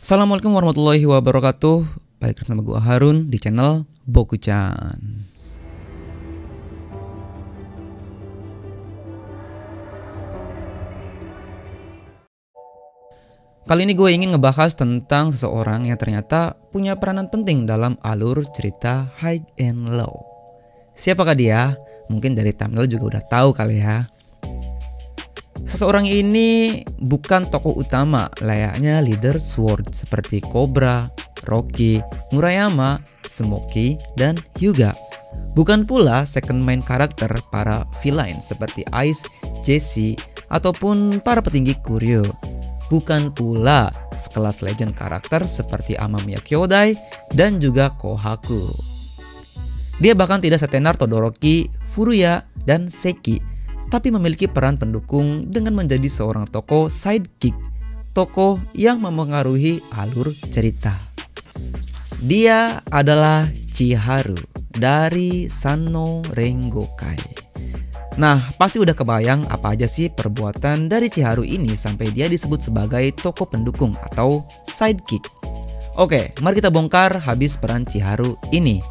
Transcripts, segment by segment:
Assalamualaikum warahmatullahi wabarakatuh. Balik bersama gue Harun di channel Boku-chan. Kali ini gue ingin ngebahas tentang seseorang yang ternyata punya peranan penting dalam alur cerita High and Low. Siapakah dia? Mungkin dari thumbnail juga udah tahu kali ya. Seseorang ini bukan tokoh utama layaknya leader Sword seperti Cobra, Rocky, Murayama, Smokey, dan Hyuga. Bukan pula second main karakter para villain seperti Ice, Jesse, ataupun para petinggi Kuryo. Bukan pula sekelas legend karakter seperti Amamiya Kyodai dan juga Kohaku. Dia bahkan tidak setenar Todoroki, Furuya, dan Seki, tapi memiliki peran pendukung dengan menjadi seorang tokoh sidekick, tokoh yang memengaruhi alur cerita. Dia adalah Chiharu dari Sanno Rengokai. Nah, pasti udah kebayang apa aja sih perbuatan dari Chiharu ini sampai dia disebut sebagai tokoh pendukung atau sidekick. Oke, mari kita bongkar habis peran Chiharu ini.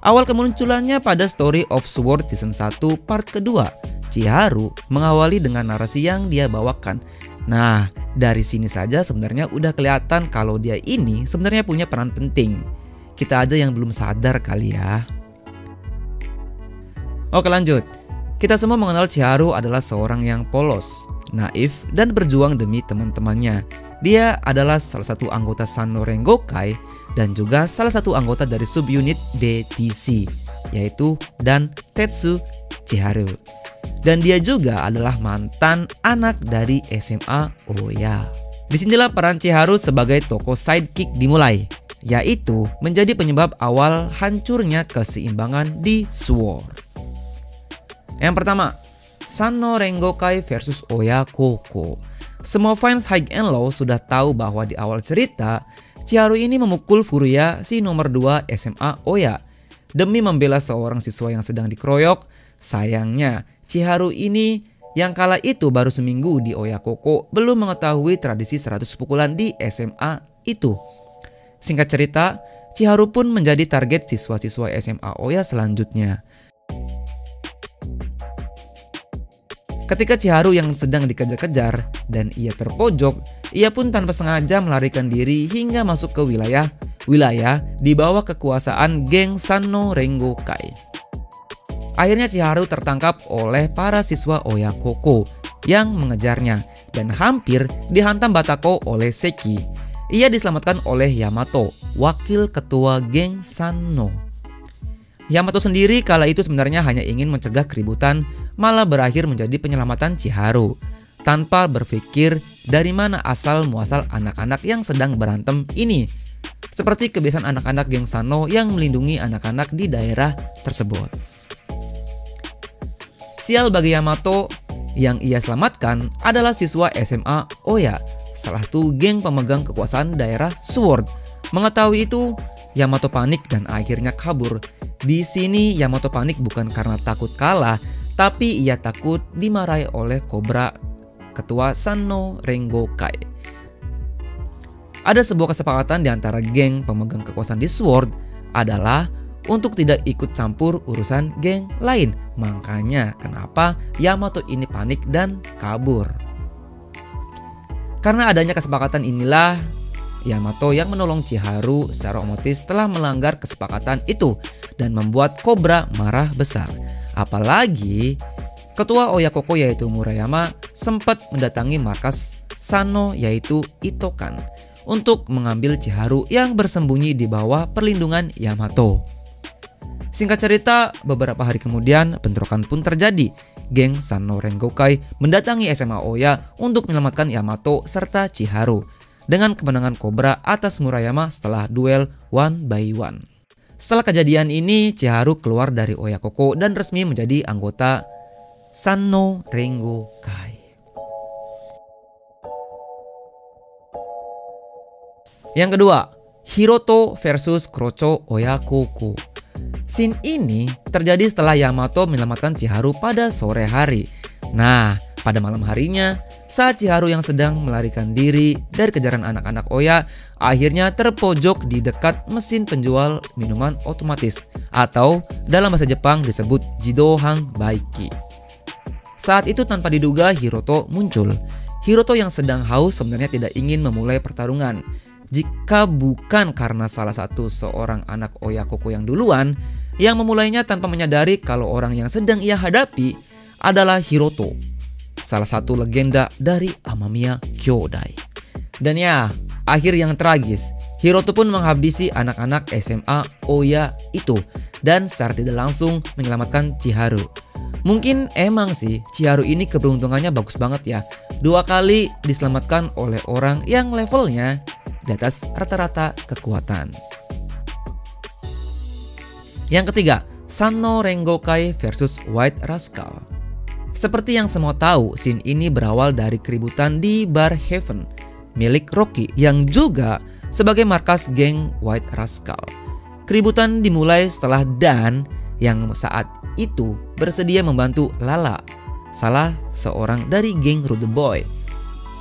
Awal kemunculannya pada Story of Sword Season 1 part kedua, Chiharu mengawali dengan narasi yang dia bawakan. Nah, dari sini saja sebenarnya udah kelihatan kalau dia ini sebenarnya punya peran penting. Kita aja yang belum sadar kali ya. Oke, lanjut. Kita semua mengenal Chiharu adalah seorang yang polos, naif, dan berjuang demi teman-temannya. Dia adalah salah satu anggota Sanno Rengokai dan juga salah satu anggota dari subunit DTC, yaitu Dan Tetsu Chiharu. Dan dia juga adalah mantan anak dari SMA Oya. Disinilah peran Chiharu sebagai tokoh sidekick dimulai, yaitu menjadi penyebab awal hancurnya keseimbangan di Sword. Yang pertama, Sanno Rengokai versus Oya Koko. Semua fans High and Low sudah tahu bahwa di awal cerita, Chiharu ini memukul Furuya si nomor 2 SMA Oya demi membela seorang siswa yang sedang dikeroyok. Sayangnya, Chiharu ini yang kala itu baru seminggu di Oya Koko belum mengetahui tradisi 100 pukulan di SMA itu. Singkat cerita, Chiharu pun menjadi target siswa-siswa SMA Oya selanjutnya. Ketika Chiharu yang sedang dikejar-kejar dan ia terpojok, ia pun tanpa sengaja melarikan diri hingga masuk ke wilayah di bawah kekuasaan geng Sanno Rengokai. Akhirnya Chiharu tertangkap oleh para siswa Oya Koko yang mengejarnya dan hampir dihantam batako oleh Seki. Ia diselamatkan oleh Yamato, wakil ketua geng Sanno. Yamato sendiri kala itu sebenarnya hanya ingin mencegah keributan, malah berakhir menjadi penyelamatan Chiharu tanpa berpikir dari mana asal muasal anak-anak yang sedang berantem ini. Seperti kebiasaan anak-anak geng Sanno yang melindungi anak-anak di daerah tersebut. Sial bagi Yamato, yang ia selamatkan adalah siswa SMA Oya, salah satu geng pemegang kekuasaan daerah Sword. Mengetahui itu, Yamato panik dan akhirnya kabur. Di sini Yamato panik bukan karena takut kalah, tapi ia takut dimarahi oleh Cobra, ketua Sanno Rengokai. Ada sebuah kesepakatan di antara geng pemegang kekuasaan di Sword adalah untuk tidak ikut campur urusan geng lain. Makanya kenapa Yamato ini panik dan kabur. Karena adanya kesepakatan inilah Yamato yang menolong Chiharu secara otomatis telah melanggar kesepakatan itu dan membuat Cobra marah besar. Apalagi ketua Oya Koko yaitu Murayama sempat mendatangi markas Sanno yaitu Itokan untuk mengambil Chiharu yang bersembunyi di bawah perlindungan Yamato. Singkat cerita, beberapa hari kemudian bentrokan pun terjadi. Geng Sanno Rengokai mendatangi SMA Oya untuk menyelamatkan Yamato serta Chiharu dengan kemenangan Cobra atas Murayama setelah duel 1-by-1. Setelah kejadian ini, Chiharu keluar dari Oya Koko dan resmi menjadi anggota Sanno Rengokai. Yang kedua, Hiroto versus Krocho Oya Koko. Scene ini terjadi setelah Yamato menyelamatkan Chiharu pada sore hari. Nah, Pada malam harinya, saat Chiharu yang sedang melarikan diri dari kejaran anak-anak Oya akhirnya terpojok di dekat mesin penjual minuman otomatis atau dalam bahasa Jepang disebut Jidohang Baiki. Saat itu tanpa diduga Hiroto muncul. Hiroto yang sedang haus sebenarnya tidak ingin memulai pertarungan. Jika bukan karena salah satu seorang anak Oya Koko yang duluan yang memulainya tanpa menyadari kalau orang yang sedang ia hadapi adalah Hiroto, salah satu legenda dari Amamiya Kyodai. Dan ya, akhir yang tragis, Hiroto pun menghabisi anak-anak SMA Oya itu dan secara tidak langsung menyelamatkan Chiharu. Mungkin emang sih Chiharu ini keberuntungannya bagus banget ya. 2 kali diselamatkan oleh orang yang levelnya di atas rata-rata kekuatan. Yang ketiga, Sanno Rengokai versus White Rascal. Seperti yang semua tahu, scene ini berawal dari keributan di Bar Heaven milik Rocky yang juga sebagai markas geng White Rascal. Keributan dimulai setelah Dan yang saat itu bersedia membantu Lala, salah seorang dari geng Rude Boy,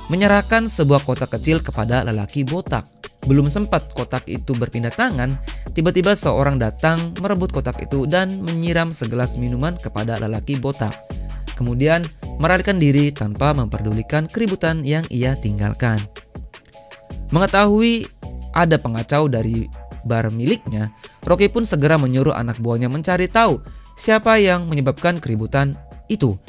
menyerahkan sebuah kotak kecil kepada lelaki botak. Belum sempat kotak itu berpindah tangan, tiba-tiba seorang datang merebut kotak itu dan menyiram segelas minuman kepada lelaki botak. Kemudian melarikan diri tanpa memperdulikan keributan yang ia tinggalkan. Mengetahui ada pengacau dari bar miliknya, Rocky pun segera menyuruh anak buahnya mencari tahu siapa yang menyebabkan keributan itu.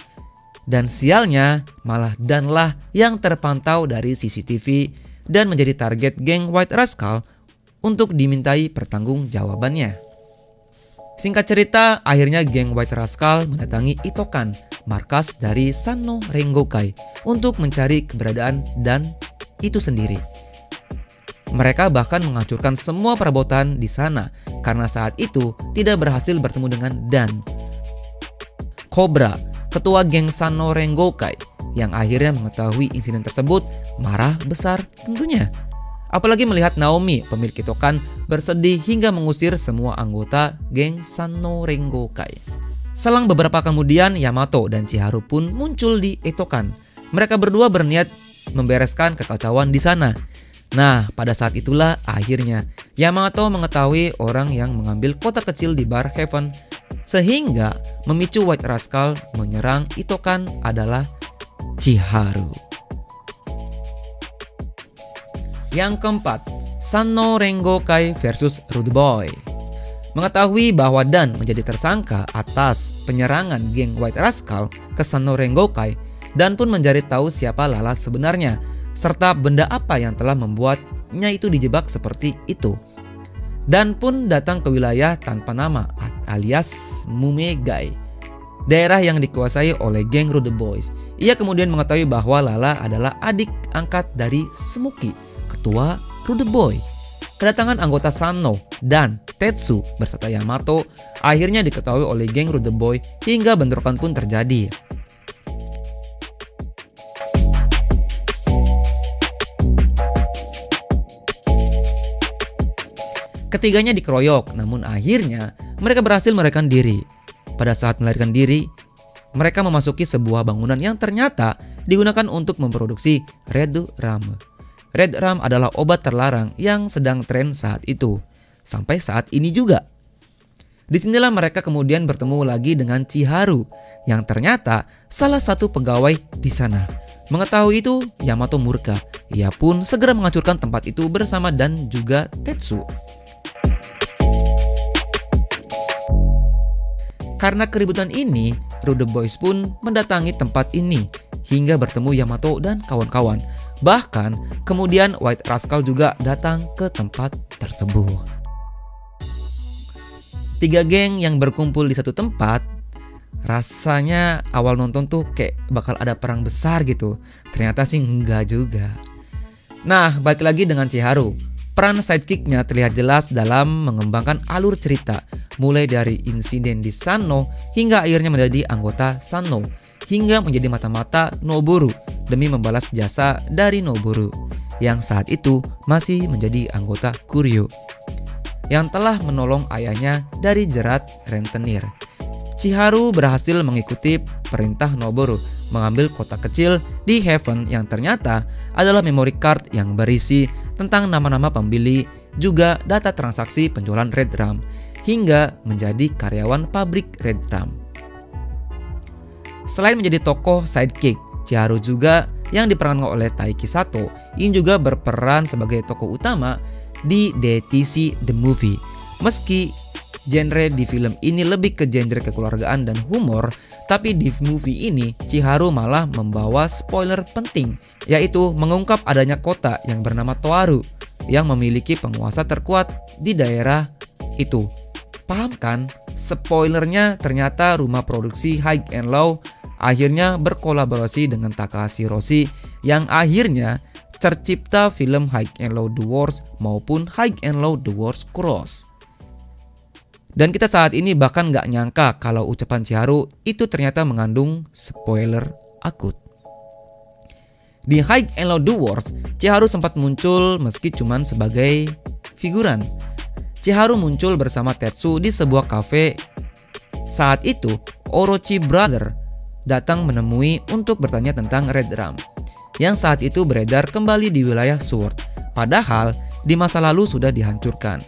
Dan sialnya malah Danlah yang terpantau dari CCTV dan menjadi target geng White Rascal untuk dimintai pertanggungjawabannya. Singkat cerita, akhirnya geng White Rascal mendatangi Itokan, markas dari Sanno Rengokai, untuk mencari keberadaan Dan itu sendiri. Mereka bahkan menghancurkan semua perabotan di sana karena saat itu tidak berhasil bertemu dengan Dan. Cobra, ketua geng Sanno Rengokai, yang akhirnya mengetahui insiden tersebut, marah besar tentunya. Apalagi melihat Naomi, pemilik Itokan, bersedih hingga mengusir semua anggota geng Sanno Rengokai. Selang beberapa kemudian, Yamato dan Chiharu pun muncul di Itokan. Mereka berdua berniat membereskan kekacauan di sana. Nah, pada saat itulah akhirnya Yamato mengetahui orang yang mengambil kotak kecil di Bar Heaven, sehingga memicu White Rascal menyerang Itokan adalah Chiharu. Yang keempat, Sanno Rengokai versus Rude Boy. Mengetahui bahwa Dan menjadi tersangka atas penyerangan geng White Rascal ke Sanno Rengokai, Dan pun mencari tahu siapa Lala sebenarnya, serta benda apa yang telah membuatnya itu dijebak seperti itu. Dan pun datang ke wilayah tanpa nama alias Mumegai, daerah yang dikuasai oleh geng Rude Boys. Ia kemudian mengetahui bahwa Lala adalah adik angkat dari Smoky, ketua Rude Boy. Kedatangan anggota Sanno dan Tetsu berserta Yamato akhirnya diketahui oleh geng Rude Boy hingga bentrokan pun terjadi. Ketiganya dikeroyok, namun akhirnya mereka berhasil melarikan diri. Pada saat melarikan diri, mereka memasuki sebuah bangunan yang ternyata digunakan untuk memproduksi Red Rum. Red Rum adalah obat terlarang yang sedang tren saat itu, sampai saat ini juga. Disinilah mereka kemudian bertemu lagi dengan Chiharu, yang ternyata salah satu pegawai di sana. Mengetahui itu, Yamato murka. Ia pun segera menghancurkan tempat itu bersama Dan juga Tetsu. Karena keributan ini, Rude Boys pun mendatangi tempat ini hingga bertemu Yamato dan kawan-kawan. Bahkan kemudian White Rascal juga datang ke tempat tersebut. 3 geng yang berkumpul di satu tempat, rasanya awal nonton tuh kayak bakal ada perang besar gitu. Ternyata sih enggak juga. Nah, balik lagi dengan Chiharu. Peran sidekicknya terlihat jelas dalam mengembangkan alur cerita, mulai dari insiden di Sanno hingga akhirnya menjadi anggota Sanno, hingga menjadi mata-mata Noboru demi membalas jasa dari Noboru yang saat itu masih menjadi anggota Kuryo, yang telah menolong ayahnya dari jerat rentenir. Chiharu berhasil mengikuti perintah Noboru mengambil kotak kecil di Heaven yang ternyata adalah memory card yang berisi tentang nama-nama pembeli, juga data transaksi penjualan RedRAM, hingga menjadi karyawan pabrik RedRAM. Selain menjadi tokoh sidekick, Chiharu juga yang diperankan oleh Taiki Sato ini juga berperan sebagai tokoh utama di DTC The Movie. Meski genre di film ini lebih ke genre kekeluargaan dan humor, tapi di movie ini Chiharu malah membawa spoiler penting, yaitu mengungkap adanya kota yang bernama Toaru yang memiliki penguasa terkuat di daerah itu. Paham kan? Spoilernya ternyata rumah produksi High and Low akhirnya berkolaborasi dengan Takahashi Roshi yang akhirnya tercipta film High and Low The Wars maupun High and Low The Wars Cross. Dan kita saat ini bahkan gak nyangka kalau ucapan Chiharu itu ternyata mengandung spoiler akut. Di High and Low The Wars, Chiharu sempat muncul meski cuman sebagai figuran. Chiharu muncul bersama Tetsu di sebuah kafe. Saat itu, Orochi Brother datang menemui untuk bertanya tentang RedRAM yang saat itu beredar kembali di wilayah Sword, padahal di masa lalu sudah dihancurkan.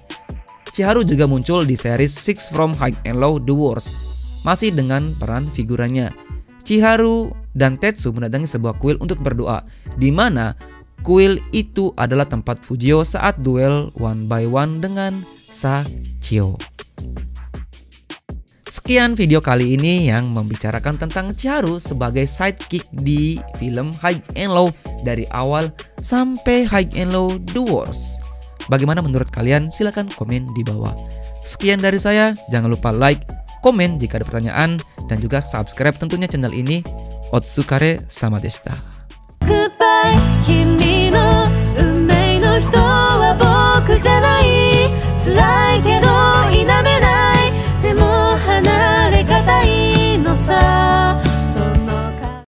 Chiharu juga muncul di series Six from High and Low The Wars, masih dengan peran figurannya. Chiharu dan Tetsu mendatangi sebuah kuil untuk berdoa, di mana kuil itu adalah tempat Fujio saat duel one by one dengan Sachio. Sekian video kali ini yang membicarakan tentang Chiharu sebagai sidekick di film High and Low dari awal sampai High and Low The Wars. Bagaimana menurut kalian? Silahkan komen di bawah. Sekian dari saya, jangan lupa like, komen jika ada pertanyaan, dan juga subscribe tentunya channel ini. Otsukare sama deshita.